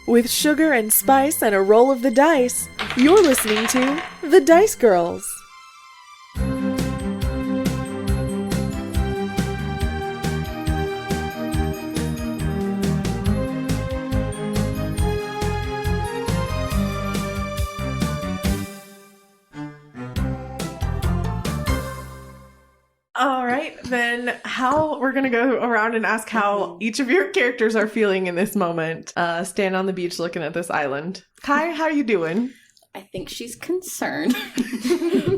With sugar and spice and a roll of the dice, you're listening to The Dice Girls. All right, then we're going to go around and ask how each of your characters are feeling in this moment. Stand on the beach looking at this island. Kai, how you doing? I think she's concerned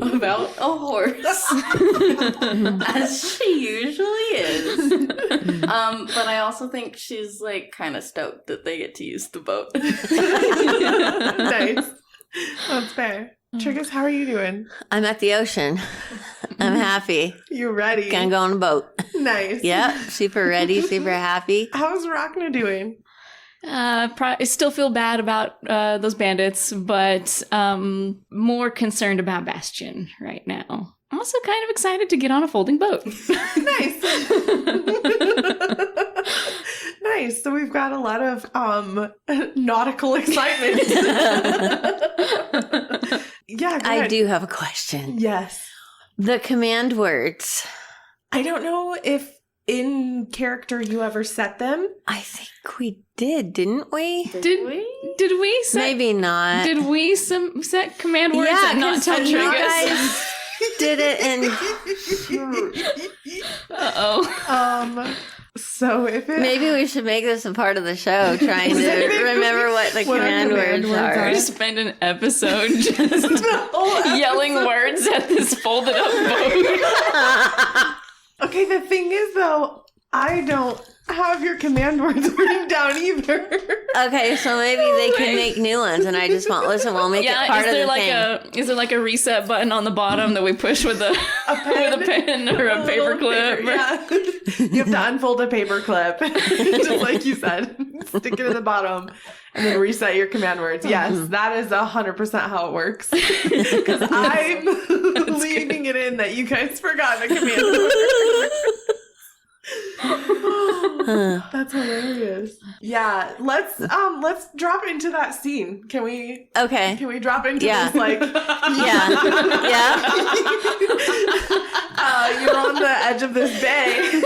about a horse, as she usually is. But I also think she's like kind of stoked that they get to use the boat. Nice. That's fair. Triggus, how are you doing? I'm at the ocean. I'm happy. You ready? Gonna go on a boat. Nice. Yeah, super ready, super happy. How's Rhakna doing? I still feel bad about those bandits, but more concerned about Bastian right now. I'm also kind of excited to get on a folding boat. Nice. Nice. So we've got a lot of nautical excitement. Yeah, go ahead. I do have a question. Yes. The command words. I don't know if in character you ever set them. I think we didn't we? Did we set? Maybe not. Did we set command words and not 'cause tell you Triggus? guys did it and Uh-oh. So if it... maybe we should make this a part of the show, trying to remember what the command words are. We spend an episode just yelling words at this folded up boat. Okay, the thing is though, I don't have your command words written down either. Okay, so maybe they can make new ones, and I just won't listen. We'll make it part of the thing. Is there like a reset button on the bottom that we push with a pen or a paper clip? Yeah. You have to unfold a paper clip, just like you said. Stick it at the bottom, and then reset your command words. Yes, that is 100% how it works. Because I'm leaving it in that you guys forgot the command words. That's hilarious. Yeah, let's drop into that scene. Can we? Okay. Can we drop into this? Like, yeah. You're on the edge of this bay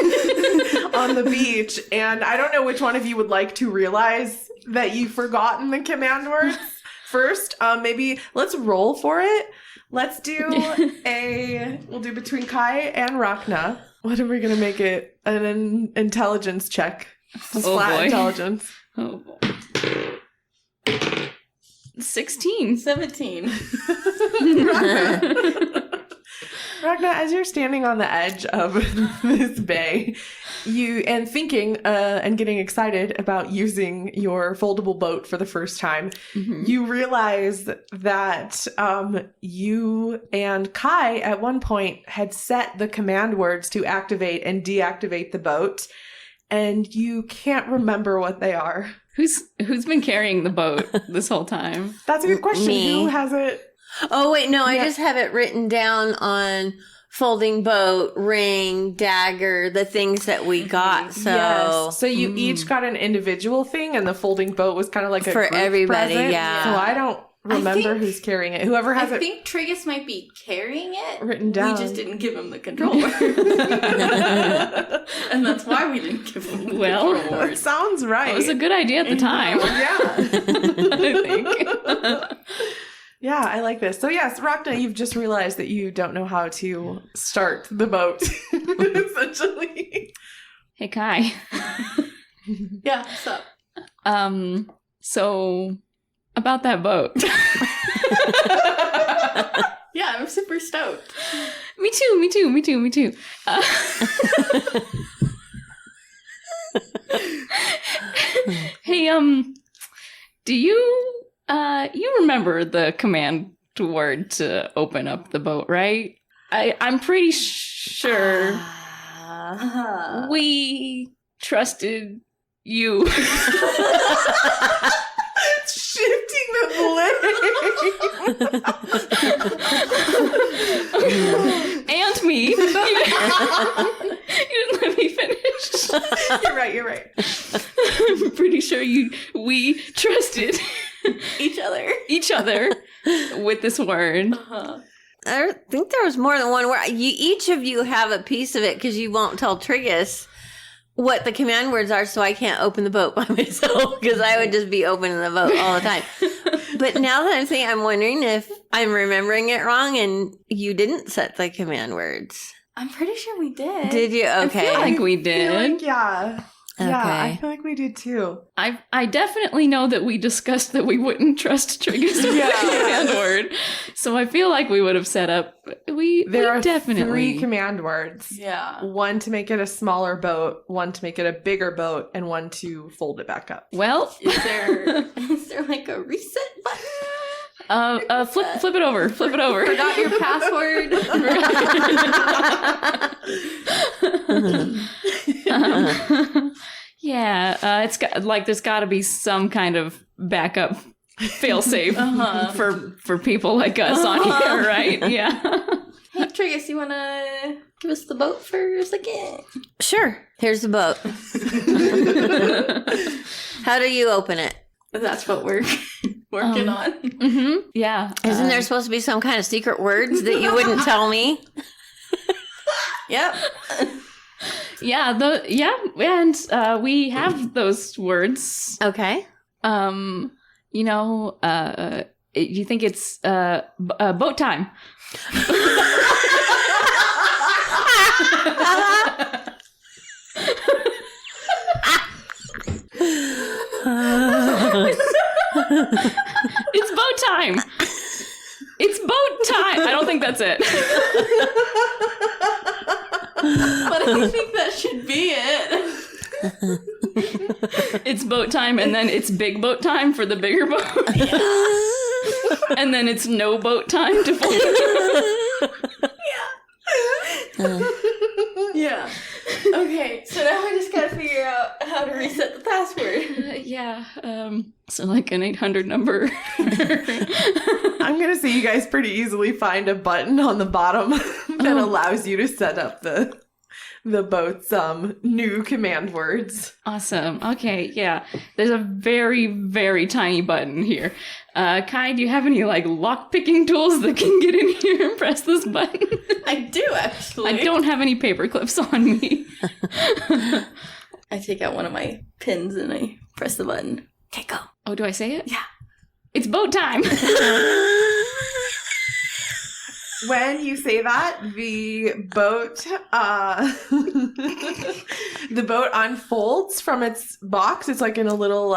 on the beach, and I don't know which one of you would like to realize that you've forgotten the command words first. Maybe let's roll for it. Let's do we'll do between Kai and Rhakna. What are we going to make it? An intelligence check. Just flat intelligence. Oh boy. 16. 17. Rhakna, as you're standing on the edge of this bay, and thinking and getting excited about using your foldable boat for the first time, you realize that you and Kai at one point had set the command words to activate and deactivate the boat, and you can't remember what they are. Who's been carrying the boat this whole time? That's a good question. Me. Who has it? Oh, wait, no, I just have it written down on folding boat, ring, dagger, the things that we got. So, yes. So you each got an individual thing, and the folding boat was kind of like a for group everybody, present. yeah. So I don't remember who's carrying it. Whoever has I it think Triggus might be carrying it. written down. We just didn't give him the controller. And that's why we didn't give him the controller. That sounds right. It was a good idea at the time. Yeah. I think. Yeah, I like this. So yes, Rhakna, you've just realized that you don't know how to start the boat, essentially. Hey, Kai. Yeah, what's up? So about that boat. Yeah, I'm super stoked. Me too. Hey, do you remember the command word to open up the boat, right? I'm pretty sure we trusted you. Shifting the blame. And me. You didn't let me finish. You're right. I'm pretty sure sure we trusted Each other. with this word. I think there was more than one word. Each of you have a piece of it because you won't tell Triggus what the command words are, so I can't open the boat by myself because I would just be opening the boat all the time. But now that I'm saying, I'm wondering if I'm remembering it wrong and you didn't set the command words. I'm pretty sure we did. Did you? Okay. I feel like we I feel did. like, yeah. Yeah, I Okay. feel like we did too. I definitely know that we discussed that we wouldn't trust Triggus with the command word. So I feel like we would have set up. There are definitely 3 command words. Yeah. 1 to make it a smaller boat, 1 to make it a bigger boat, and 1 to fold it back up. Well, Is there like a reset button? flip it over. Flip it over. Forgot your password. Yeah, it's got there's got to be some kind of backup failsafe for people like us on here, right? Yeah. Hey, Triggus, you want to give us the boat for a second? Sure. Here's the boat. How do you open it? That's what we're working on. Mm-hmm. Yeah. Isn't there supposed to be some kind of secret words that you wouldn't tell me? Yep. Yeah. And we have those words. Okay. You think it's boat time? It's boat time. It's boat time. I don't think that's it. But I think that should be it. It's boat time, and then it's big boat time for the bigger boat. And then it's no boat time to fold. Yeah. Okay, so now I just gotta figure out how to reset the password. Yeah. So like an 800 number. I'm going to say you guys pretty easily find a button on the bottom that allows you to set up the boat's new command words. Awesome. Okay, yeah. There's a very, very tiny button here. Kai, do you have any like lock picking tools that can get in here and press this button? I do, actually. I don't have any paper clips on me. I take out one of my pins and I press the button. Okay, go. Oh, do I say it? Yeah. It's boat time. When you say that, the boat the boat unfolds from its box. It's like in a little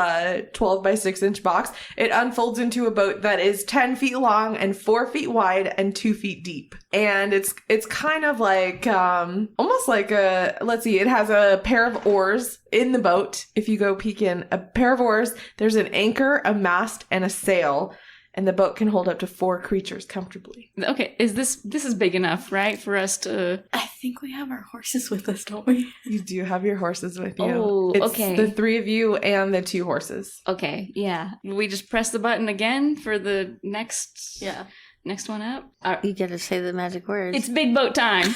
12 by 6 inch box. It unfolds into a boat that is 10 feet long and 4 feet wide and 2 feet deep. And it's kind of like almost like it has a pair of oars in the boat. If you go peek in, a pair of oars, there's an anchor, a mast, and a sail. And the boat can hold up to 4 creatures comfortably. Okay, this is big enough, right, for us to... I think we have our horses with us, don't we? You do have your horses with you. Oh, it's okay. the 3 of you and the 2 horses. Okay, yeah. We just press the button again for the next one up? You gotta say the magic words. It's big boat time.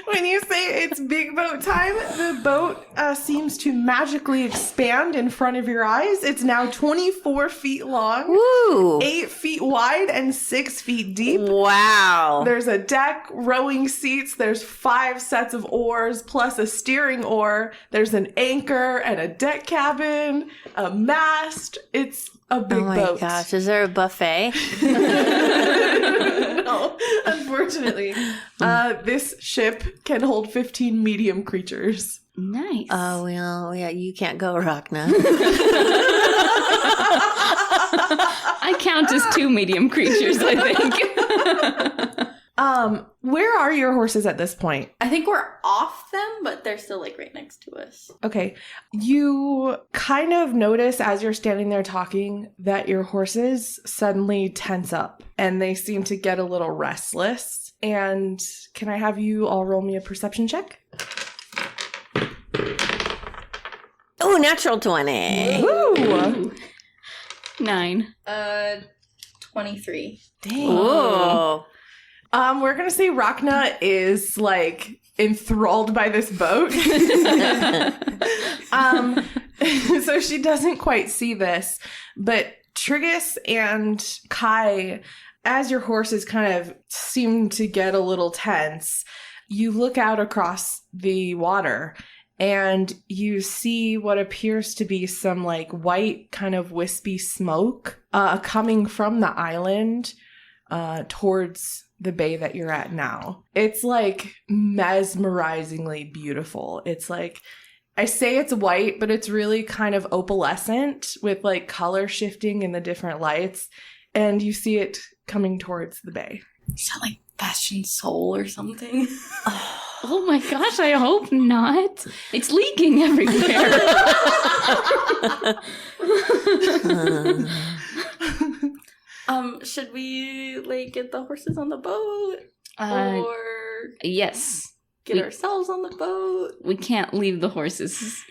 When you say it's big boat time, the boat seems to magically expand in front of your eyes. It's now 24 feet long, Woo! 8 feet wide, and 6 feet deep. Wow. There's a deck, rowing seats, there's 5 sets of oars, plus a steering oar. There's an anchor and a deck cabin, a mast. It's a big Oh my boat. gosh, is there a buffet? No, unfortunately. This ship can hold 15 medium creatures. Nice. Oh, well, yeah, you can't go, Rhakna. I count as 2 medium creatures, I think. Where are your horses at this point? I think we're off them, but they're still like right next to us. Okay. You kind of notice as you're standing there talking that your horses suddenly tense up and they seem to get a little restless. And can I have you all roll me a perception check? Oh, natural 20. Woo! 9. 23. Dang. Oh. We're gonna say Rhakna is like enthralled by this boat. So she doesn't quite see this, but Triggus and Kai, as your horses kind of seem to get a little tense, you look out across the water and you see what appears to be some like white kind of wispy smoke coming from the island towards the bay that you're at now. It's like mesmerizingly beautiful. It's like, I say it's white, but it's really kind of opalescent with like color shifting in the different lights. And you see it coming towards the bay. Is that like Bastian's soul or something? Oh my gosh, I hope not. It's leaking everywhere. Should we like get the horses on the boat? Or Yes. get ourselves on the boat? We can't leave the horses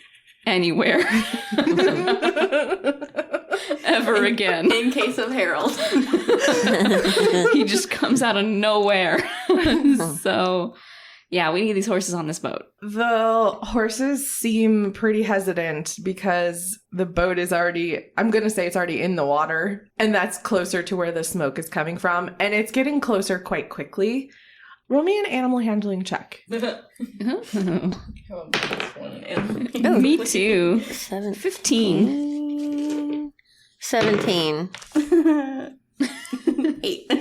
anywhere. Ever again. In case of Harold. He just comes out of nowhere. So, yeah, we need these horses on this boat. The horses seem pretty hesitant because the boat is already, I'm going to say it's already in the water, and that's closer to where the smoke is coming from, and it's getting closer quite quickly. Roll me an animal handling check. Me too. 15. 17. 8.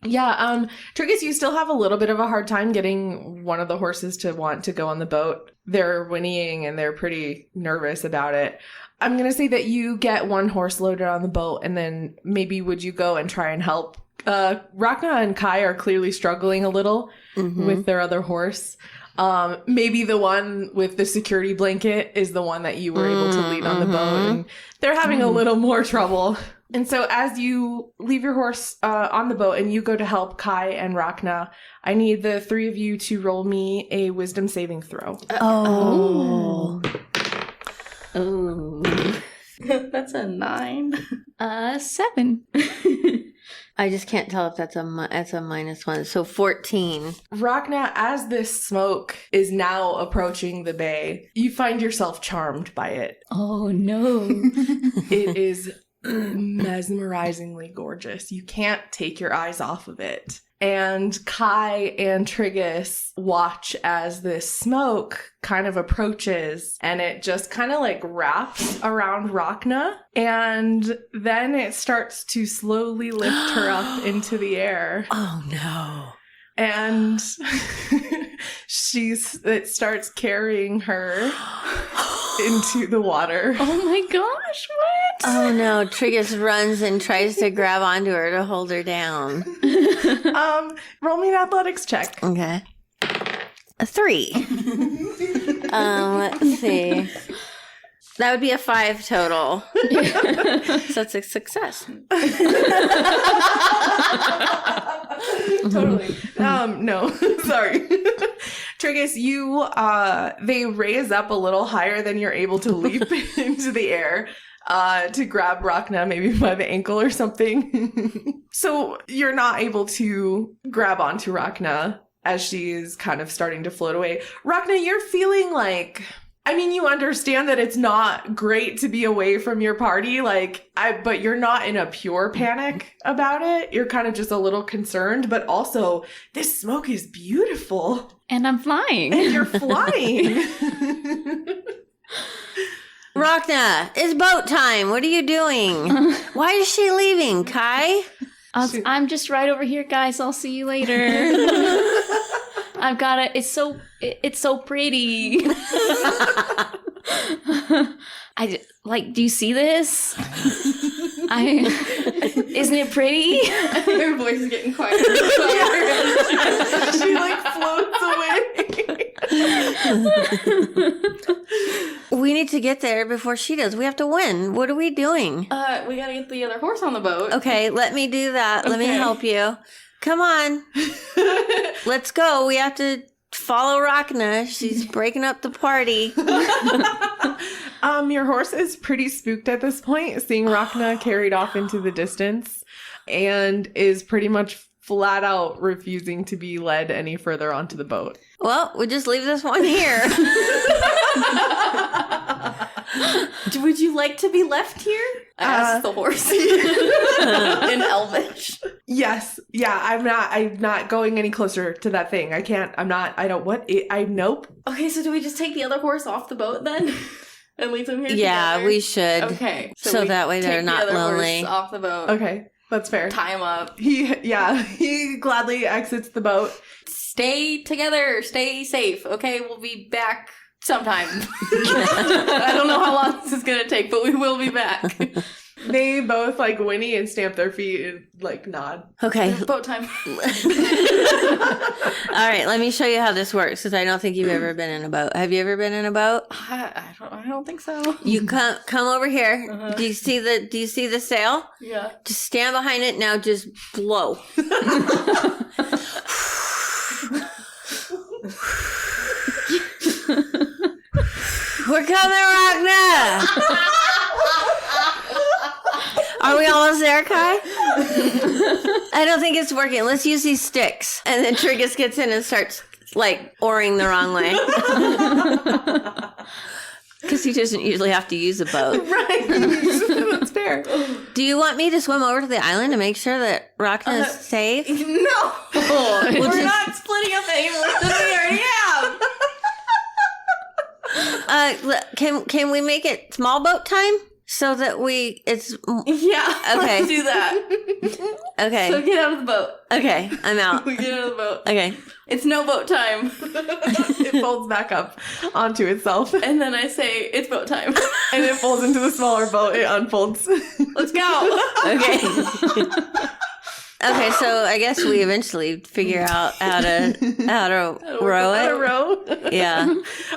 Yeah, Triggus, you still have a little bit of a hard time getting one of the horses to want to go on the boat. They're whinnying and they're pretty nervous about it. I'm going to say that you get one horse loaded on the boat, and then maybe would you go and try and help? Rhakna and Kai are clearly struggling a little with their other horse. Maybe the one with the security blanket is the one that you were able to lead on the boat, and they're having a little more trouble. And so as you leave your horse on the boat and you go to help Kai and Rhakna, I need the three of you to roll me a wisdom saving throw. Oh. That's a 9. 7. I just can't tell if that's a -1. So 14. Rhakna, as this smoke is now approaching the bay, you find yourself charmed by it. Oh no. It is mesmerizingly gorgeous. You can't take your eyes off of it. And Kai and Triggus watch as this smoke kind of approaches, and it just kind of like wraps around Rhakna, and then it starts to slowly lift her up into the air. Oh no. And it starts carrying her into the water. Oh my gosh, what? Oh no. Triggus runs and tries to grab onto her to hold her down. Roll me an athletics check. Okay. A 3. Let's see. That would be a 5 total. So it's a success. Totally. No, sorry. Triggus, they raise up a little higher than you're able to leap into the air to grab Rhakna maybe by the ankle or something. So you're not able to grab onto Rhakna as she is kind of starting to float away. Rhakna, you're feeling like, I mean, you understand that it's not great to be away from your party, but you're not in a pure panic about it. You're kind of just a little concerned, but also this smoke is beautiful. And I'm flying. And you're flying. Rhakna, it's boat time. What are you doing? Why is she leaving, Kai? I'm just right over here, guys. I'll see you later. I've got it. It's so pretty. Do you see this? Isn't it pretty? Her voice is getting quieter. She floats away. We need to get there before she does. We have to win. What are we doing? We gotta get the other horse on the boat. Okay, let me do that. Let me Okay. help you. Come on. Let's go. We have to follow Rhakna. She's breaking up the party. Your horse is pretty spooked at this point, seeing Rhakna carried off into the distance. and is pretty much flat out refusing to be led any further onto the boat. Well, we just leave this one here. Would you like to be left here? I asked the horse in Elvish. Yes. Yeah, I'm not going any closer to that thing. Nope. Okay, so do we just take the other horse off the boat then? And leave them here together? We should. Okay. So we that way they're take not the other lonely. horse off the boat. Okay, that's fair. Tie him up. He gladly exits the boat. Stay together. Stay safe. Okay, we'll be back sometime. I don't know how long this is going to take, but we will be back. They both like whinny and stamp their feet and like nod. Okay. Boat time. All right, let me show you how this works because I don't think you've ever been in a boat. Have you ever been in a boat? I don't think so. You come over here. Uh-huh. Do you see the sail? Yeah. Just stand behind it now. Just blow. We're coming, Rhakna! Are we almost there, Kai? I don't think it's working. Let's use these sticks. And then Triggus gets in and starts, like, oaring the wrong way. Because he doesn't usually have to use a boat. Right. That's fair. Do you want me to swim over to the island to make sure that Rhakna is safe? No. We're not splitting up any more than we already have. Can we make it small boat time so that Yeah. Okay. Let's do that. Okay. So get out of the boat. Okay, I'm out. We get out of the boat. Okay. It's no boat time. It folds back up onto itself. And then I say, it's boat time. And it folds into the smaller boat. It unfolds. Let's go. Okay. Okay, so I guess we eventually figure out how to row How to it. row. Yeah.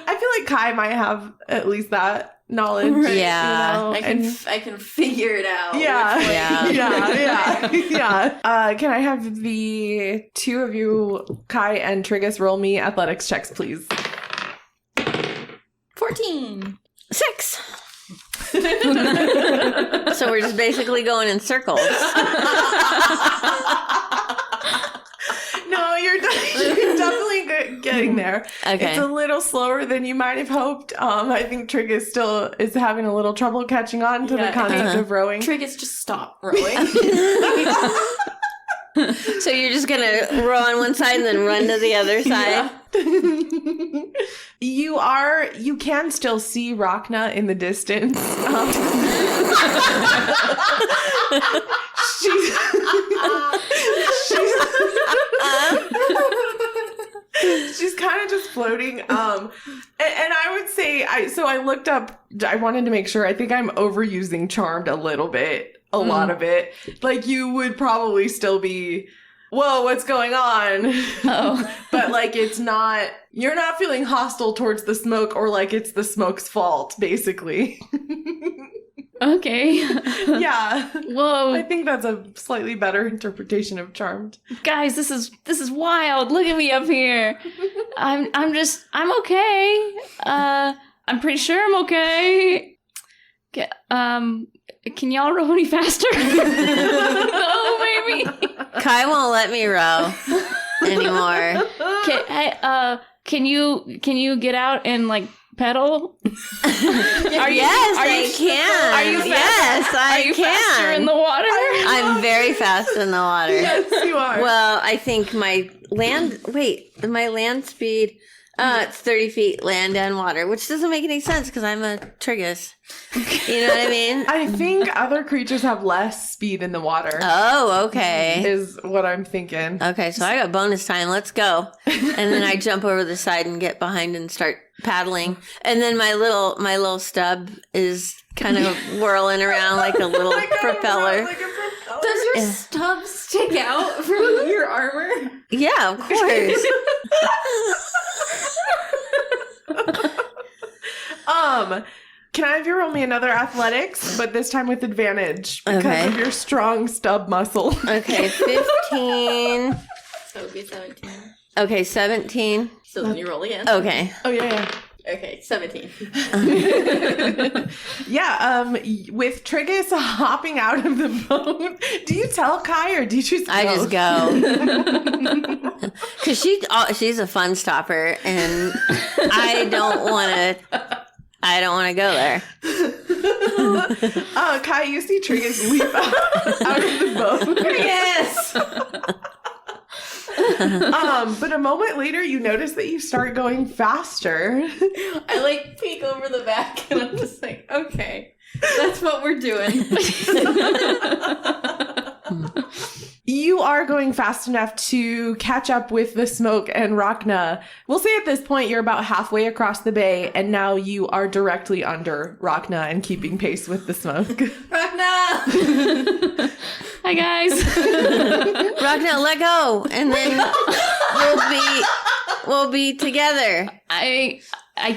I feel like Kai might have at least that knowledge. Right. Yeah. You know? I can figure it out. Yeah. which way- Yeah. Can I have the two of you, Kai and Triggus, roll me athletics checks, please? 14. 6. So we're just basically going in circles. No, you're definitely getting there. Okay. It's a little slower than you might have hoped. I think Triggus still is having a little trouble catching on to the Yeah. concept of rowing. Triggus, just stop rowing. So you're just gonna row on one side and then run to the other side. You can still see Rhakna in the distance. She's kind of just floating. And I would say, I looked up, I wanted to make sure, I think I'm overusing Charmed a little bit, a lot of it. Like, you would probably still be, whoa, what's going on? Oh. But, like, it's not, you're not feeling hostile towards the smoke or like it's the smoke's fault, basically. Okay. Yeah. Whoa. I think that's a slightly better interpretation of Charmed. Guys, this is wild. Look at me up here. I'm okay. I'm pretty sure I'm okay. Can y'all row any faster? No, maybe. Kai won't let me row anymore. Can you get out and like pedal? I can. Are you fast? Yes, I Are you can. faster in the water? I'm very fast in the water. Yes, you are. Well, I think my land speed, it's 30 feet land and water, which doesn't make any sense because I'm a Triggus. You know what I mean? I think other creatures have less speed in the water. Oh, okay. Is what I'm thinking. Okay, so I got bonus time. Let's go. And then I jump over the side and get behind and start paddling. And then my little stub is kind of whirling around like a little propeller. Like a propeller. Does your stub stick out from your armor? Yeah, of course. Can I have you roll me another athletics, but this time with advantage because Okay. of your strong stub muscle? Okay, 15. So it would be 17. Okay, 17. So then you roll again. Okay. Oh yeah. Okay, 17. Yeah, with Triggus hopping out of the boat, do you tell Kai or do you just go? I just go. Because she's a fun stopper, and I don't want to go there. Kai, you see Triggus leap out of the boat. Yes! But a moment later, you notice that you start going faster. I like peek over the back and I'm just like, okay, that's what we're doing. You are going fast enough to catch up with the smoke and Rhakna. We'll say at this point you're about halfway across the bay, and now you are directly under Rhakna and keeping pace with the smoke. Rhakna! Hi, guys. Rhakna, let go, and then we'll be together. I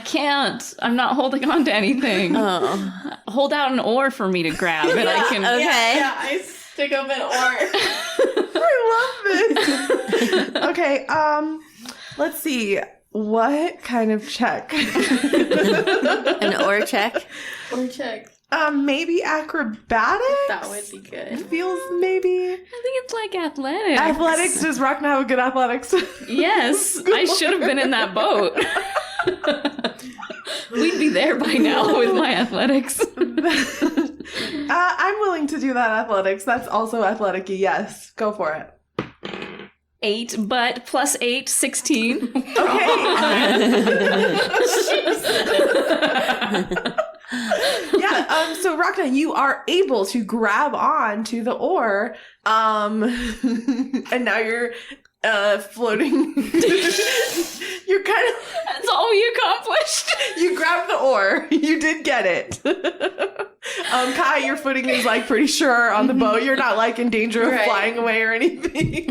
can't. I'm not holding on to anything. Oh, Hold out an oar for me to grab, and I can. okay. Yeah, I stick up an oar. I love this. Okay, let's see. What kind of check? An oar check. Or check. Maybe acrobatics? That would be good. Feels maybe. I think it's like athletics. Athletics? Does Rhakna have a good athletics? Yes, I should have been in that boat. We'd be there by now with my athletics. I'm willing to do that athletics. That's also athletic-y. Yes, go for it. 8, but plus 8, 16. Okay. Yeah, so Rhakna, you are able to grab on to the oar, and now you're floating. You're kind of... That's all we accomplished. You grabbed the oar. You did get it. Kai, your footing is like pretty sure on the boat. You're not like in danger of flying away or anything.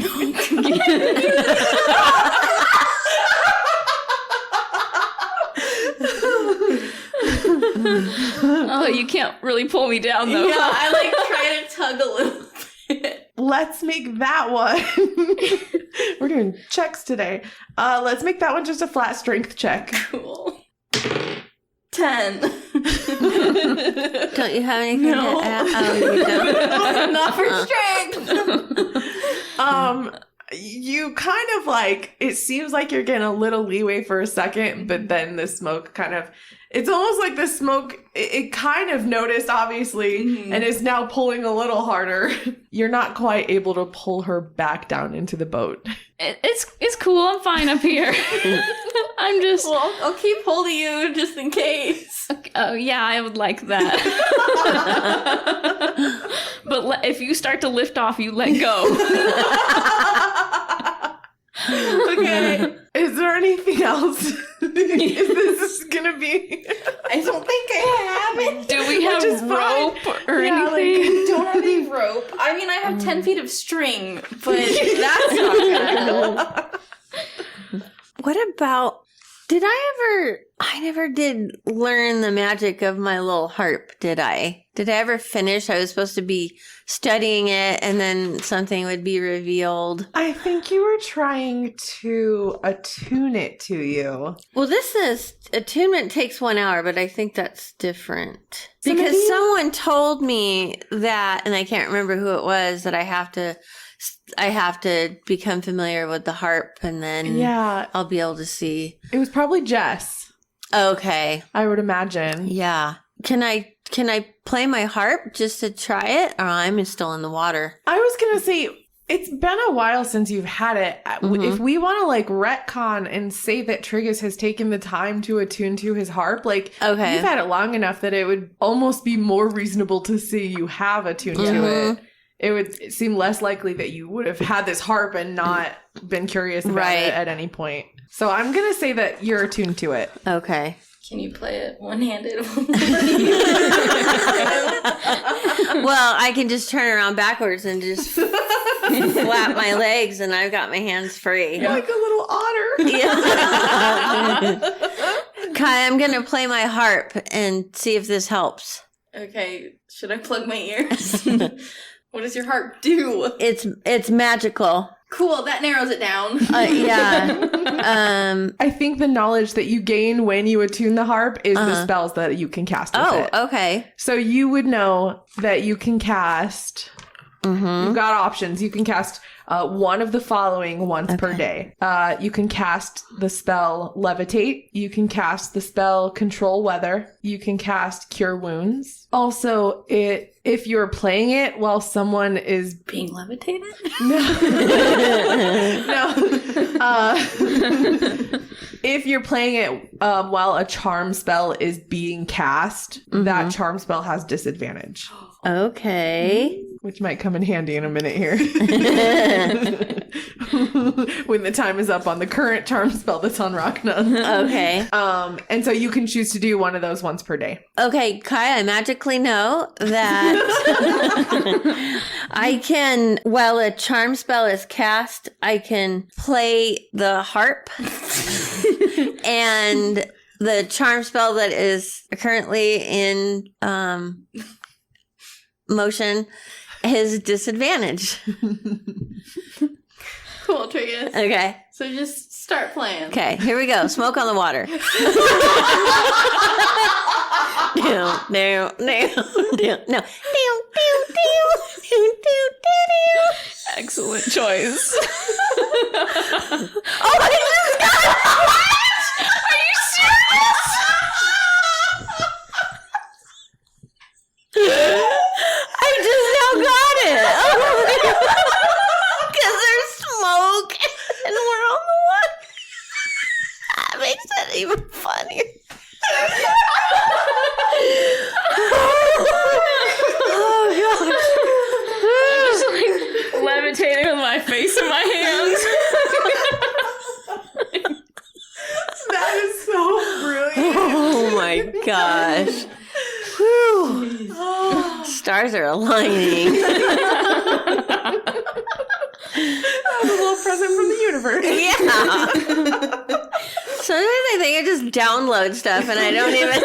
Oh, you can't really pull me down though. Yeah, I like try to tug a little bit. Let's make that one. We're doing checks today. Let's make that one just a flat strength check. Cool. 10. Don't you have anything No. to add? Oh, you don't. Not for strength. You kind of like, it seems like you're getting a little leeway for a second, but then the smoke kind of, it's almost like the smoke, it kind of noticed, obviously, and is now pulling a little harder. You're not quite able to pull her back down into the boat. It's cool. I'm fine up here. I'm just. Well, I'll keep holding you just in case. Oh yeah, I would like that. But if you start to lift off, you let go. Okay. Is there anything else? Is this gonna be? I don't think I have it. Do we have is rope or Yeah, like, anything? Don't have any rope. I mean, I have 10 feet of string, but that's not gonna help. What about... I never did learn the magic of my little harp, did I? Did I ever finish? I was supposed to be studying it and then something would be revealed. I think you were trying to attune it to you. Well, this is... Attunement takes 1 hour, but I think that's different. So Because maybe- someone told me that, and I can't remember who it was, that I have to become familiar with the harp and then Yeah, I'll be able to see. it was probably Jess, Okay. I would imagine. Yeah. Can I play my harp just to try it? Or I'm still in the water. I was gonna say, it's been a while since you've had it. If we want to like retcon and say that Triggus has taken the time to attune to his harp, like Okay. you've had it long enough that it would almost be more reasonable to say you have attuned to it. It would seem less likely that you would have had this harp and not been curious about Right. it at any point. So I'm gonna say that you're attuned to it. Okay. Can you play it one-handed? Well, I can just turn around backwards and just flap my legs and I've got my hands free. Like a little otter. Yeah. Kai, I'm going to play my harp and see if this helps. Okay, should I plug my ears? What does your harp do? It's magical. Cool, that narrows it down. Yeah. I think the knowledge that you gain when you attune the harp is the spells that you can cast with it. Okay. So you would know that you can cast... You've got options. You can cast one of the following once per day. You can cast the spell Levitate. You can cast the spell Control Weather. You can cast Cure Wounds. Also, if you're playing it while someone is... Being levitated? No. If you're playing it while a charm spell is being cast, that charm spell has disadvantage. Okay. Which might come in handy in a minute here. When the time is up on the current charm spell that's on Rhakna. Okay. And so you can choose to do one of those once per day. Okay, Kai, I magically know that I can, while a charm spell is cast, I can play the harp. And the charm spell that is currently in motion is disadvantage. Cool, Triggus. Okay. So just start playing. Okay, here we go. Smoke on the water. No. Excellent choice. Oh my God! Are you serious? I just now got it. Because there's smoke and we're on the water. That makes it even funnier. Oh gosh. I'm just like levitating with my face in my hands. That is so brilliant. Oh my gosh. Whew. Stars are aligning. That was a little present from the universe. Yeah. Sometimes I think I just download stuff and I don't even.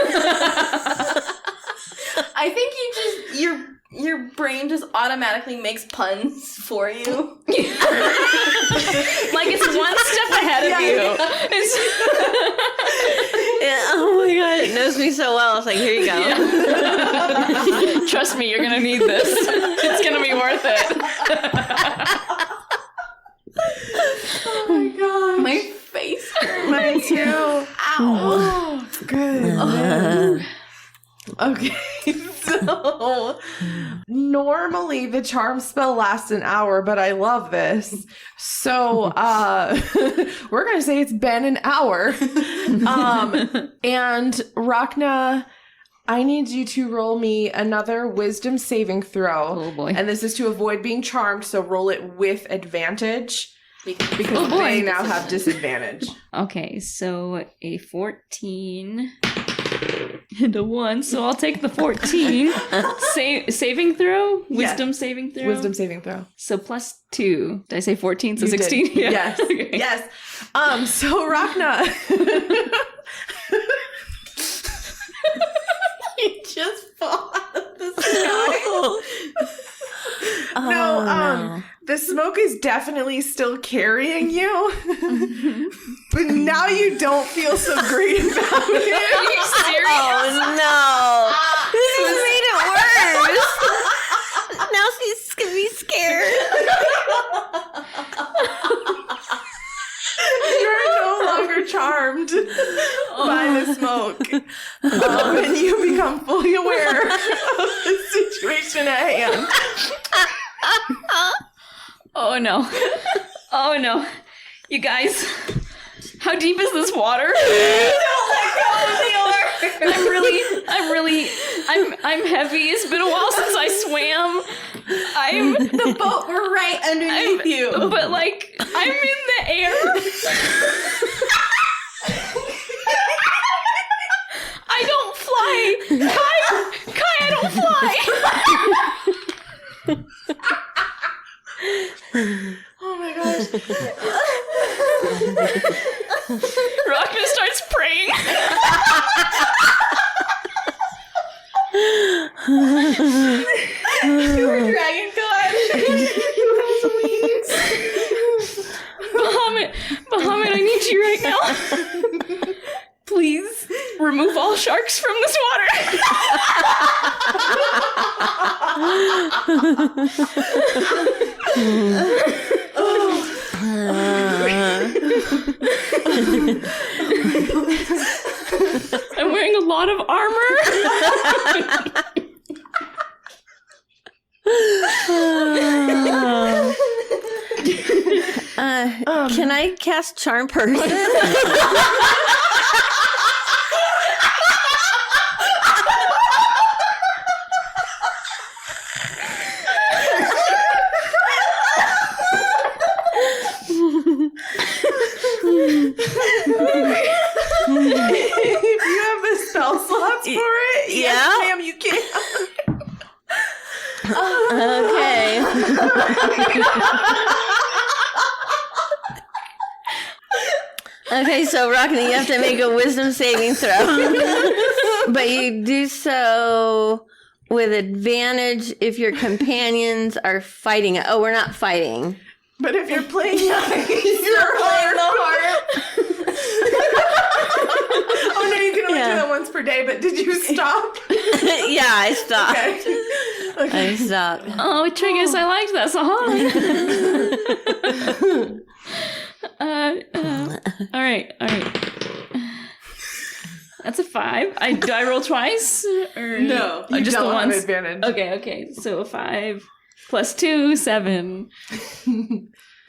I think your brain just automatically makes puns for you. Like it's one step ahead of you. It's Yeah, oh my God, it knows me so well. It's like, here you go. Trust me, you're gonna need this. It's gonna be worth it. Oh my gosh. My face hurts. Mine too. Ow. Oh, good. Okay, so normally the charm spell lasts an hour, but I love this. So we're gonna say it's been an hour. And Rhakna, I need you to roll me another wisdom saving throw. Oh boy. And this is to avoid being charmed, so roll it with advantage. Because boy. they now have disadvantage. Okay, so a 14 and a 1, so I'll take the 14. Saving throw? Wisdom saving throw? Wisdom saving throw. So plus 2. Did I say 14? So You did. 16? Yeah. Yes. Okay. Yes. So Rhakna. You just fall out of the sky. No, the smoke is definitely still carrying you. But now you don't feel so great about it. Are you serious? Oh no. This has made it worse. Now she's gonna be scared. You're no longer charmed by the smoke. And you become fully aware of the situation at hand. Oh no. Oh no. You guys, how deep is this water? I'm heavy. It's been a while since I swam. The boat, we're right underneath you. But like, I'm in the air. I don't fly. Kai, I don't fly. Oh my gosh. Rhakna starts praying. You were dragon god. You have wings. remove all sharks from this water. I'm wearing a lot of armor. Can I cast Charm Person? If you have the spell slots for it, yes, ma'am, you can. Okay. Okay, so Rhakna, you have to make a wisdom saving throw. But you do so with advantage if your companions are fighting it. Oh, we're not fighting. But if you're playing you're playing the harp. Oh no, you can only do that once per day, but did you stop? Yeah, I stopped. Okay. I stopped. Oh, Triggus, I liked that song. All right. That's a 5. Do I roll twice? Or No, you just don't the have once? advantage. Okay. So a 5 plus 2, 7.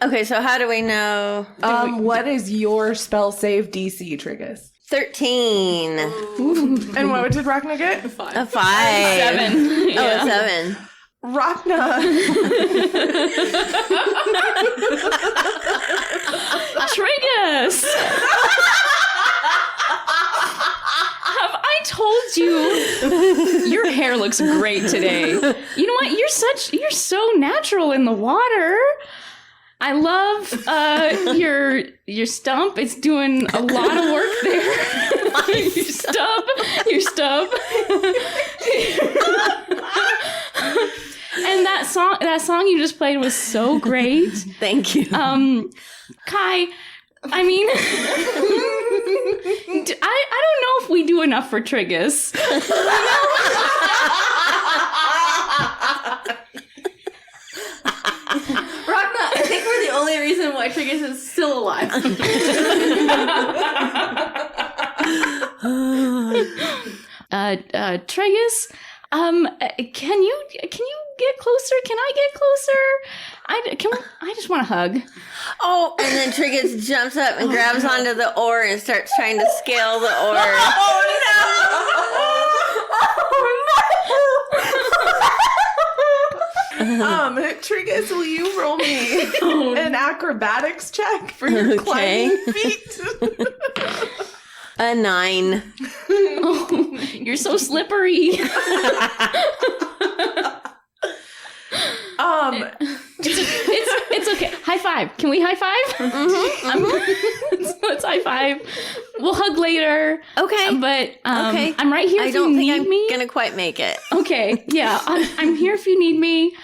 Okay, so how do we know? What is your spell save DC, Triggus? 13. And what did Rhakna get? A 5. 7. Oh, Yeah. a 7. Rhakna. Triggus! Have I told you your hair looks great today? You know what? You're so natural in the water. I love your stump. It's doing a lot of work there. Your stub. And that song you just played was so great. Thank you. Kai, I mean, I don't know if we do enough for Triggus. Rhakna, I think we're the only reason why Triggus is still alive. Triggus, can you get closer? Can I get closer? I just want a hug. Oh, and then Triggus jumps up and grabs onto the oar and starts trying to scale the oar. Oh, Triggus, will you roll me an acrobatics check for your climbing feet? A 9. Oh, you're so slippery. It's okay. High five. Can we high five? Let's high five. We'll hug later. Okay. But Okay. I'm right here I if don't you think need I'm me. gonna quite make it. Okay. Yeah. I'm here if you need me.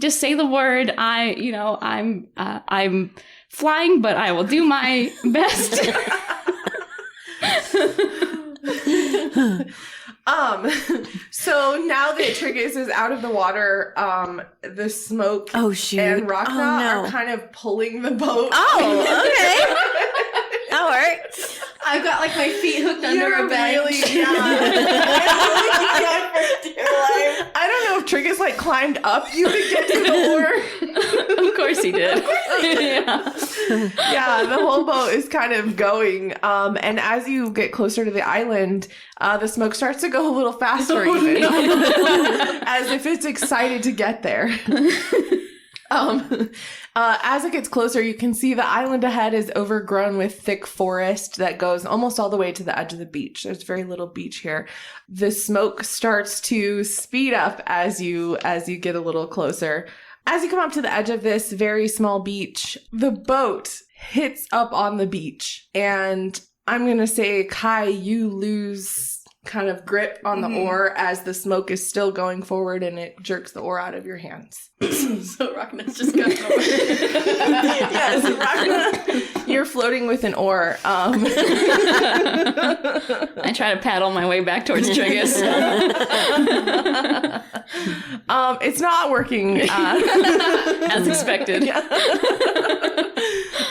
Just say the word. I'm flying, but I will do my best. So now that Triggus is out of the water, the smoke Oh, shoot. and Rhakna Oh, no. are kind of pulling the boat. Oh, okay. That works. I've got like my feet hooked under You're a bench. really, I don't know if Triggus like climbed up you to get to the oar. Of course he did. Yeah. Yeah, the whole boat is kind of going. And as you get closer to the island, the smoke starts to go a little faster even. As if it's excited to get there. As it gets closer, you can see the island ahead is overgrown with thick forest that goes almost all the way to the edge of the beach. There's very little beach here. The smoke starts to speed up as you get a little closer. As you come up to the edge of this very small beach, the boat hits up on the beach. And I'm going to say, Kai, you lose kind of grip on the oar as the smoke is still going forward and it jerks the oar out of your hands. So Rhakna's just got an oar. Yes, Rhakna, you're floating with an oar. I try to paddle my way back towards Triggus. It's not working. As expected.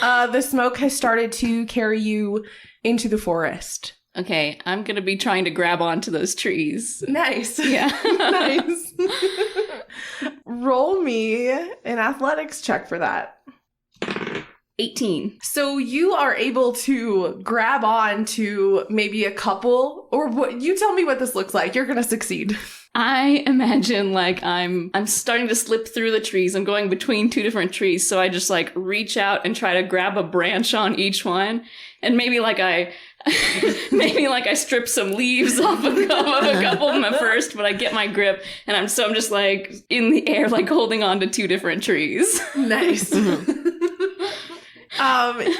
The smoke has started to carry you into the forest. Okay, I'm gonna be trying to grab onto those trees. Nice. Yeah. Nice. Roll me an athletics check for that. 18. So you are able to grab on to maybe a couple, or what? You tell me what this looks like. You're gonna succeed. I imagine like I'm starting to slip through the trees. I'm going between two different trees, so I just like reach out and try to grab a branch on each one, and maybe like I strip some leaves off of a couple of them at first, but I get my grip, and I'm just like in the air, like holding on to two different trees. Nice.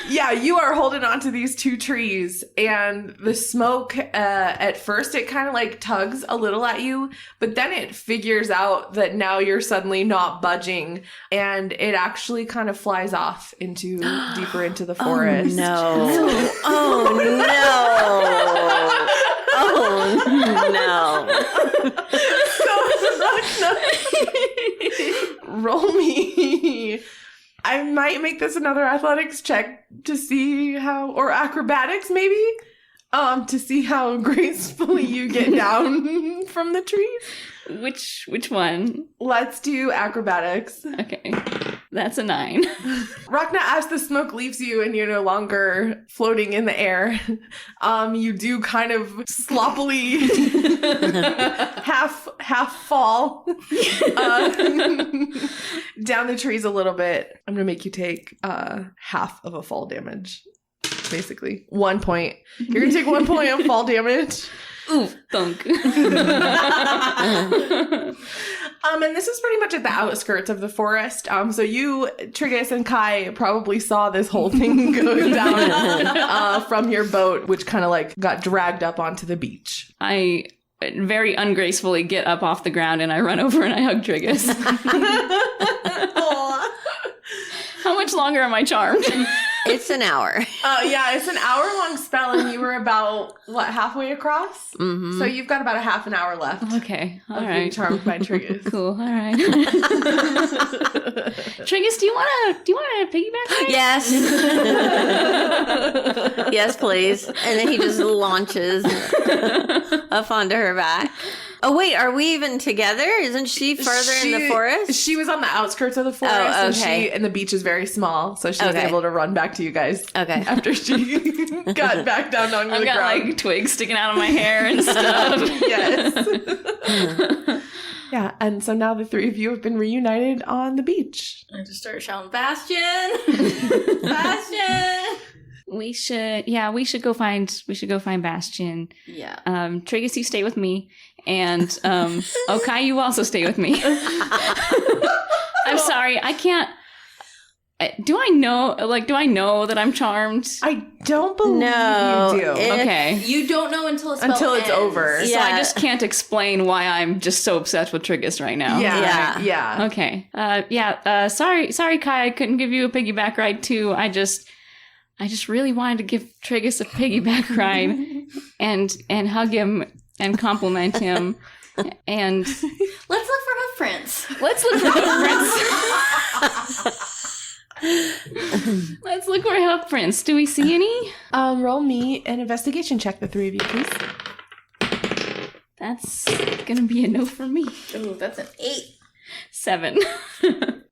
Yeah, you are holding on to these two trees, and the smoke, at first it kind of like tugs a little at you, but then it figures out that now you're suddenly not budging, and it actually kind of flies off into deeper into the forest. Oh no. So, Rhakna, roll me. I might make this another athletics check to see how, or acrobatics maybe, to see how gracefully you get down from the trees. Which one? Let's do acrobatics. Okay, that's a 9. Rhakna, as the smoke leaves you and you're no longer floating in the air, you do kind of sloppily half fall down the trees a little bit. I'm gonna make you take half of a fall damage, basically 1 point. You're gonna take 1 point of fall damage. Ooh, thunk. And this is pretty much at the outskirts of the forest. So you, Triggus, and Kai probably saw this whole thing go down from your boat, which kind of like got dragged up onto the beach. I very ungracefully get up off the ground and I run over and I hug Triggus. How much longer am I charmed? It's an hour. Yeah, it's an hour-long spell, and you were about, halfway across? Mm-hmm. So you've got about a half an hour left. Okay, all of right. being charmed by Triggus. Cool, all right. Triggus, do you want to piggyback ride? Yes. Yes, please. And then he just launches up onto her back. Oh, wait, are we even together? Isn't she further in the forest? She was on the outskirts of the forest, Oh, okay. and the beach is very small, so she was Okay. able to run back to you guys. Okay. After she got back down onto I've the got ground. like twigs sticking out of my hair and stuff. Yes. Yeah, and so now the three of you have been reunited on the beach. I just started shouting, Bastian! Bastian! We should go find Bastian. Yeah. Triggus, you stay with me, and Kai, you also stay with me. I'm sorry, I can't. Do I know that I'm charmed? I don't believe No, you do. Okay. You don't know until it's over. So Yeah. I just can't explain why I'm just so obsessed with Triggus right now. Yeah. Okay. Sorry, Kai, I couldn't give you a piggyback ride too. I just really wanted to give Triggus a piggyback ride and hug him and compliment him. And Let's look for hoofprints. let's look for hoofprints. Do we see any? Roll me an investigation check, the three of you, please. That's gonna be a no for me. Ooh, that's an 8. 7.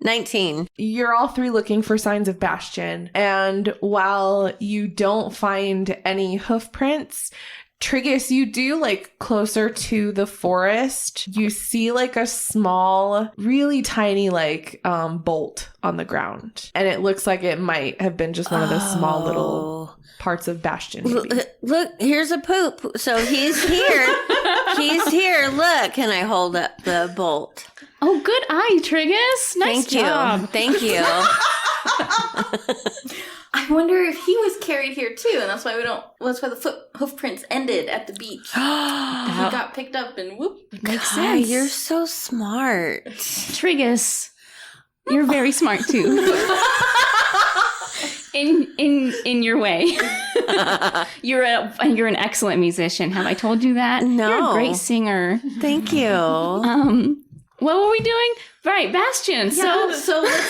19. You're all three looking for signs of Bastian, and while you don't find any hoof prints, Triggus, you do closer to the forest. You see a small, really tiny bolt on the ground, and it looks like it might have been just one of the small little parts of Bastian. Maybe. Look, here's a poop. So he's here. He's here. Look, and I hold up the bolt. Oh, good eye, Triggus. Nice Thank job. you. Thank you. I I wonder if he was carried here too, and that's why the hoof prints ended at the beach. He got picked up and whoop. It makes God, sense. you're so smart. Triggus, you're very smart too. In your way. You're an excellent musician. Have I told you that? No. You're a great singer. Thank you. What were we doing? Right, Bastian. So let's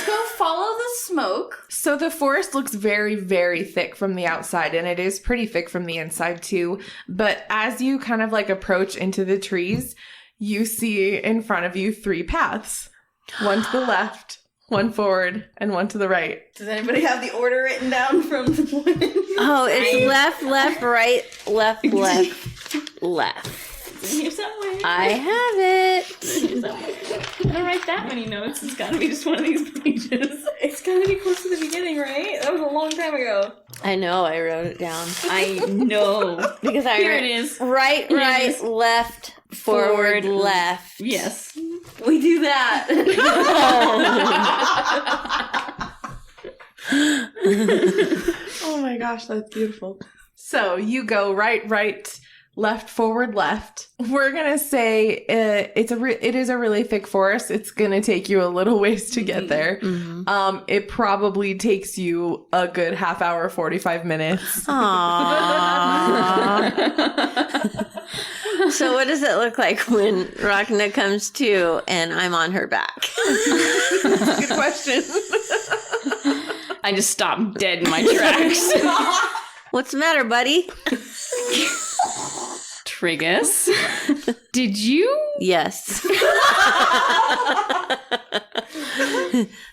go follow the smoke. So the forest looks very, very thick from the outside, and it is pretty thick from the inside too. But as you kind of like approach into the trees, you see in front of you 3 paths. One to the left, one forward, and one to the right. Does anybody have the order written down from the one? Oh, it's left, left, right, left, left, left. Here somewhere. I have it. I don't write that many notes. It's got to be just one of these pages. It's gotta be close to the beginning, right? That was a long time ago. I know, I wrote it down. I know. Because I Here it is. Right, Here it right, is. left, forward, left. Yes. We do that. Oh my gosh, that's beautiful. So you go right, right, left, forward, left. We're gonna say it is a really thick forest. It's gonna take you a little ways to get there. Mm-hmm. It probably takes you a good half hour, 45 minutes. Aww. So what does it look like when Rhakna comes to and I'm on her back? Good question. I just stopped dead in my tracks. What's the matter, buddy? Triggus, did you? Yes.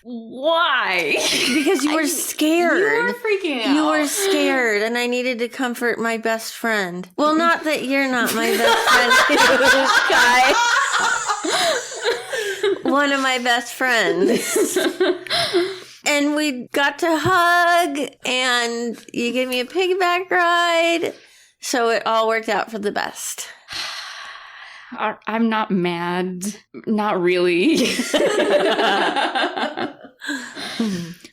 Why? Because you were scared. You were freaking out. You were scared, and I needed to comfort my best friend. Well, not that you're not my best friend, Kai. One of my best friends. And we got to hug, and you gave me a piggyback ride. So it all worked out for the best. I'm not mad. Not really.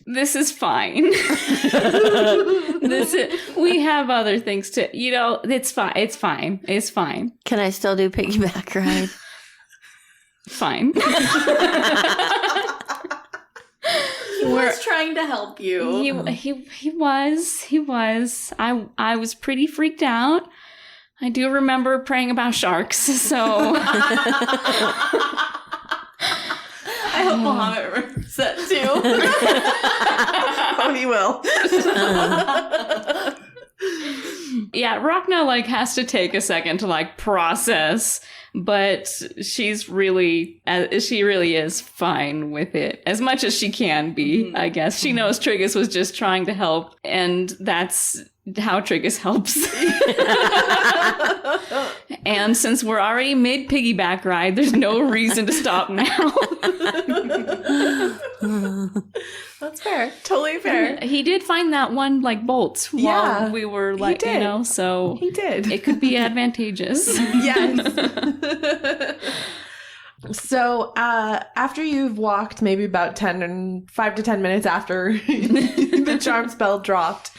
This is fine. We have other things to, it's fine. It's fine. It's fine. Can I still do piggyback ride? Fine. He was trying to help you. He was. I was pretty freaked out. I do remember praying about sharks, so I hope Muhammad remembers that too. Oh, he will. Yeah, Rhakna has to take a second to process, but she really is fine with it as much as she can be. I guess she knows Triggus was just trying to help, and that's how Triggus helps. And since we're already mid piggyback ride, there's no reason to stop now. That's fair. Totally fair. He did find that one bolt while we were he did. so He did. it could be advantageous. Yes. So after you've walked maybe about 5 to 10 minutes after the charm spell dropped,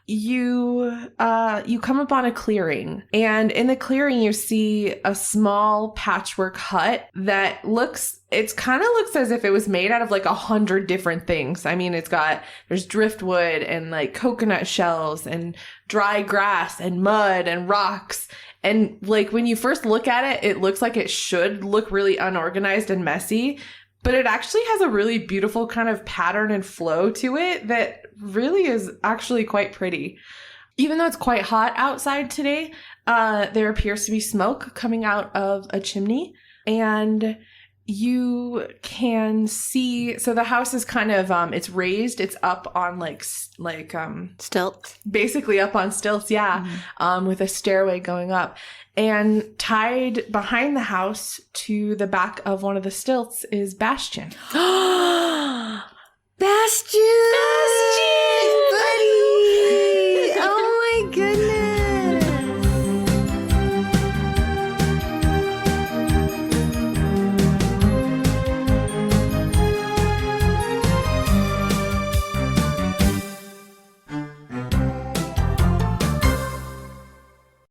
you come upon a clearing, and in the clearing you see a small patchwork hut that kind of looks as if it was made out of 100 different things. I mean, there's driftwood and coconut shells and dry grass and mud and rocks. And when you first look at it, it looks like it should look really unorganized and messy, but it actually has a really beautiful kind of pattern and flow to it that really is actually quite pretty. Even though it's quite hot outside today, there appears to be smoke coming out of a chimney, and you can see, so the house is kind of it's raised, it's up on Stilts. basically up on stilts, with a stairway going up. And tied behind the house to the back of one of the stilts is Bastian.